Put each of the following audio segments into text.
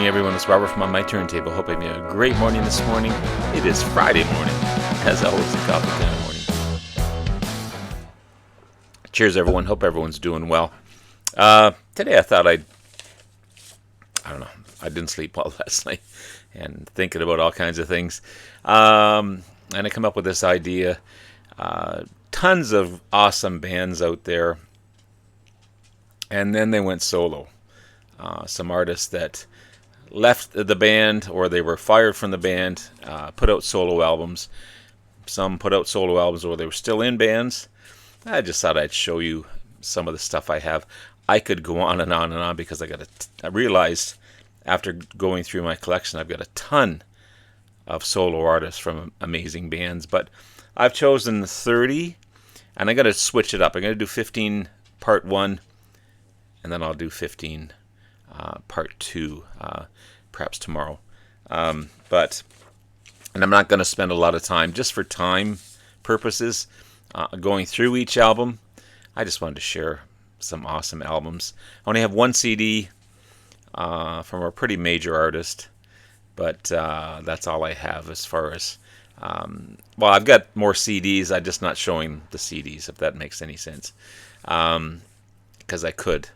morning, everyone. It's Robert from On My Turntable. Hope you're having a great morning this morning. It is Friday morning, as always, a coffee kind of morning. Cheers, everyone. Hope everyone's doing well. Today I thought I don't know, I didn't sleep well last night and thinking about all kinds of things. And I come up with this idea. Tons of awesome bands out there. And then they went solo. Some artists that left the band or they were fired from the band put out solo albums. Some put out solo albums where they were still in bands. I just thought I'd show you some of the stuff I have. I could go on and on and on because I realized after going through my collection I've got a ton of solo artists from amazing bands. But I've chosen 30 and I got to switch it up. I'm going to do 15 part 1 and then I'll do 15 part 2 perhaps tomorrow. And I'm not going to spend a lot of time just for time purposes going through each album. I just wanted to share some awesome albums. I only have one CD from a pretty major artist, but that's all I have as far as well, I've got more CDs. I'm just not showing the CDs, if that makes any sense, because I could.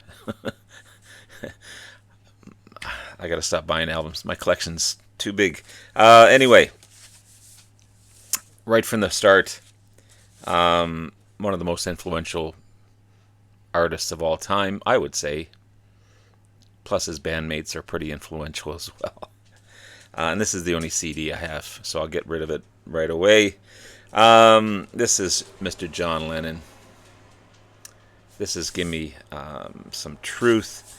I gotta stop buying albums. My collection's too big. Anyway, right from the start, one of the most influential artists of all time, I would say. Plus his bandmates are pretty influential as well. And this is the only CD I have, so I'll get rid of it right away. This is Mr. John Lennon. This is Give Me Some Truth.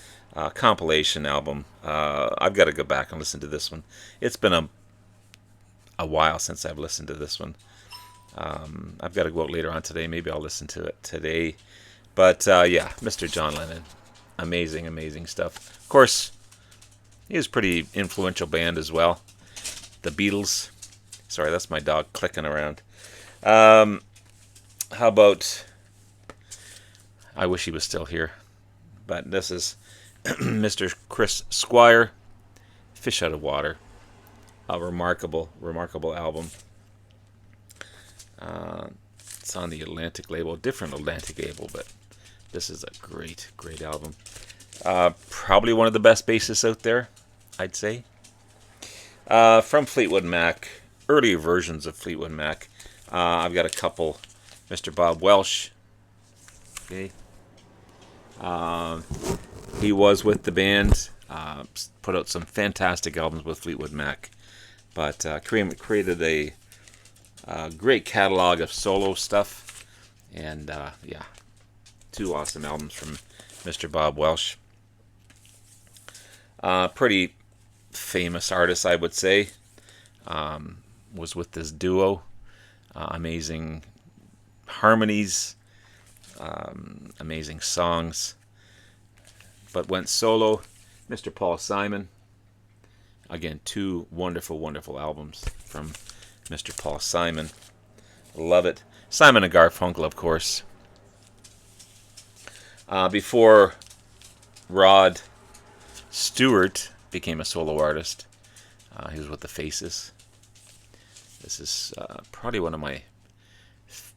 Compilation album. I've got to go back and listen to this one. It's been a while since I've listened to this one. I've got to go out later on today. Maybe I'll listen to it today. But yeah, Mr. John Lennon. Amazing, amazing stuff. Of course, he was a pretty influential band as well. The Beatles. Sorry, that's my dog clicking around. How about... I wish he was still here. But this is Mr. Chris Squire, Fish Out of Water. A remarkable, remarkable album. It's on the Atlantic label, different Atlantic label, but this is a great, great album. Probably one of the best bassists out there, I'd say. From Fleetwood Mac, earlier versions of Fleetwood Mac. I've got a couple. Mr. Bob Welsh. Okay. He was with the band, put out some fantastic albums with Fleetwood Mac, but created a great catalog of solo stuff, and yeah, 2 awesome albums from Mr. Bob Welsh. Pretty famous artist, I would say. Was with this duo, amazing harmonies, amazing songs. But went solo. Mr. Paul Simon. Again, 2 wonderful, wonderful albums from Mr. Paul Simon. Love it. Simon and Garfunkel, of course. Before Rod Stewart became a solo artist, he was with the Faces. This is probably one of my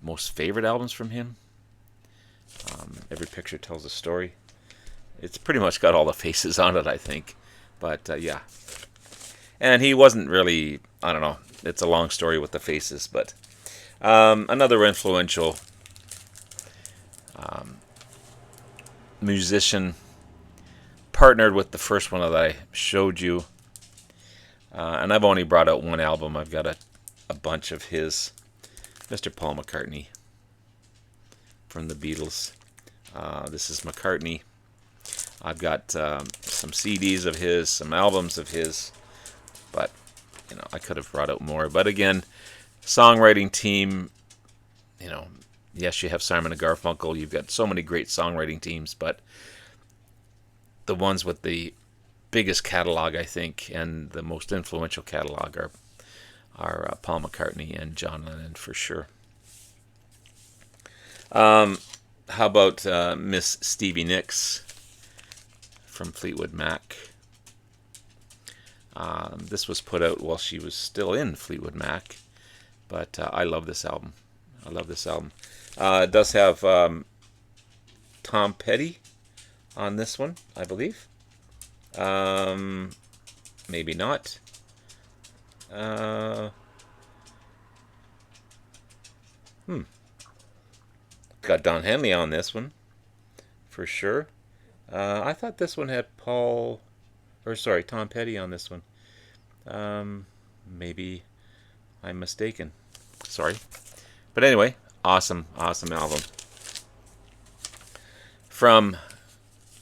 most favorite albums from him. Every picture tells a story. It's pretty much got all the Faces on it, I think. But, yeah. And he wasn't really, I don't know, it's a long story with the Faces, but another influential musician, partnered with the first one that I showed you. And I've only brought out one album. I've got a bunch of his. Mr. Paul McCartney from the Beatles. This is McCartney. I've got some CDs of his, some albums of his, but you know, I could have brought out more. But again, songwriting team, you know, yes, you have Simon and Garfunkel. You've got so many great songwriting teams, but the ones with the biggest catalog, I think, and the most influential catalog are Paul McCartney and John Lennon for sure. How about Miss Stevie Nicks from Fleetwood Mac? This was put out while she was still in Fleetwood Mac, but I love this album. I love this album. It does have Tom Petty on this one, I believe. Maybe not. Got Don Henley on this one, for sure. I thought this one had Tom Petty on this one. Maybe I'm mistaken. Sorry. But anyway, awesome album. From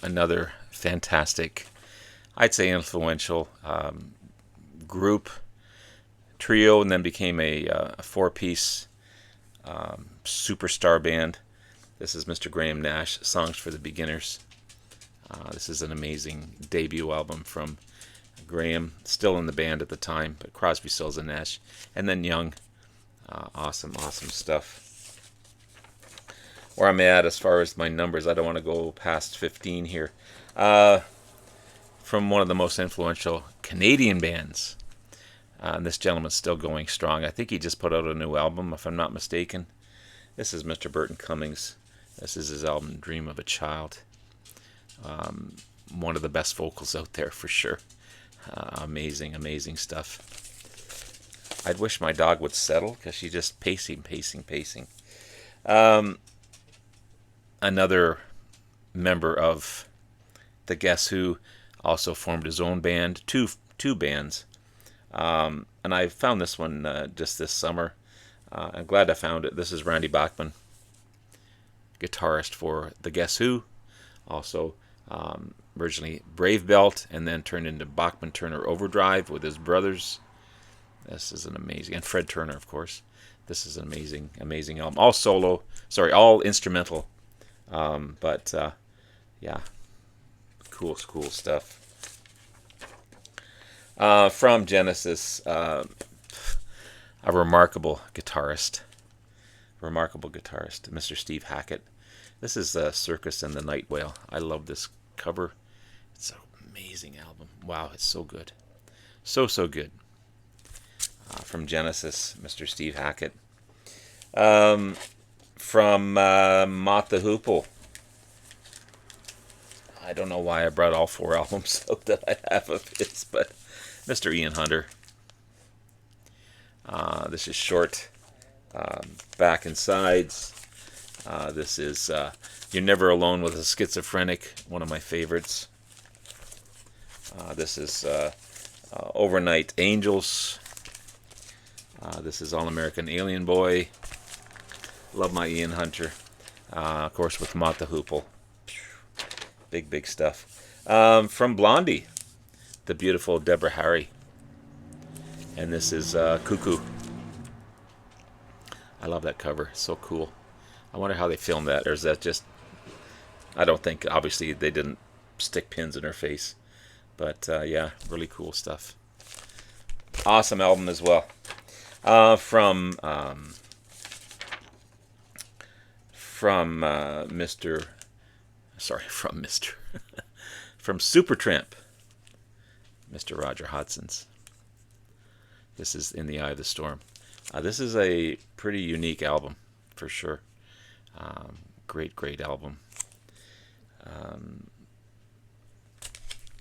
another fantastic, I'd say influential group, trio, and then became a four-piece superstar band. This is Mr. Graham Nash, Songs for the Beginners. This is an amazing debut album from Graham, still in the band at the time, but Crosby, Stills and Nash, and then Young. Awesome stuff. Where I'm at as far as my numbers, I don't want to go past 15 here. From one of the most influential Canadian bands. And this gentleman's still going strong. I think he just put out a new album, if I'm not mistaken. This is Mr. Burton Cummings. This is his album, Dream of a Child. One of the best vocals out there, for sure. Amazing stuff. I'd wish my dog would settle, because she's just pacing. Another member of the Guess Who also formed his own band, two bands. And I found this one just this summer. I'm glad I found it. This is Randy Bachman, guitarist for the Guess Who. Also, originally Brave Belt, and then turned into Bachman Turner Overdrive with his brothers. This is an amazing, and Fred Turner, of course. This is an amazing album. All instrumental. But yeah, cool stuff. From Genesis, a remarkable guitarist, Mr. Steve Hackett. This is Circus and the Night Whale. I love this cover. It's an amazing album. Wow, it's so good. So good. From Genesis, Mr. Steve Hackett. From Mott the Hoople. I don't know why I brought all four albums out that I have of his, but Mr. Ian Hunter. This is Short, Back and Sides. This is You're Never Alone with a Schizophrenic, one of my favorites. This is Overnight Angels. This is All American Alien Boy. Love my Ian Hunter. Of course, with Mott the Hoople. Big stuff. From Blondie, the beautiful Deborah Harry. And this is Cuckoo. I love that cover. It's so cool. I wonder how they filmed that. Or is that just... I don't think, obviously, they didn't stick pins in her face. But, yeah, really cool stuff. Awesome album as well. From Supertramp, Mr. Roger Hodson's. This is In the Eye of the Storm. This is a pretty unique album, for sure. Great album.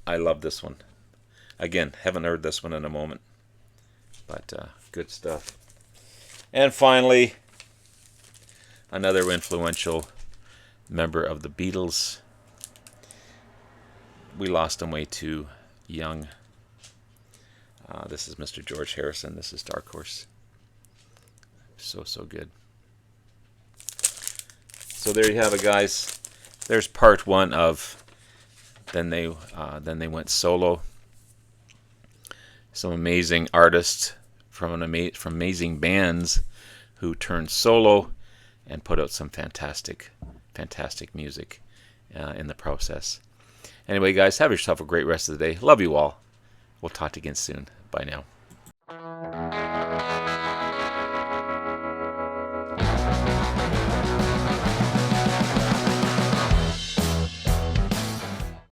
I love this one. Again, haven't heard this one in a moment, but good stuff. And finally, another influential member of the Beatles. We lost him way too young. This is Mr. George Harrison. This is Dark Horse. So good. So there you have it, guys. There's part one of then they went solo. Some amazing artists from amazing bands who turned solo and put out some fantastic music in the process. Anyway, guys, have yourself a great rest of the day. Love you all. We'll talk again soon. Bye now.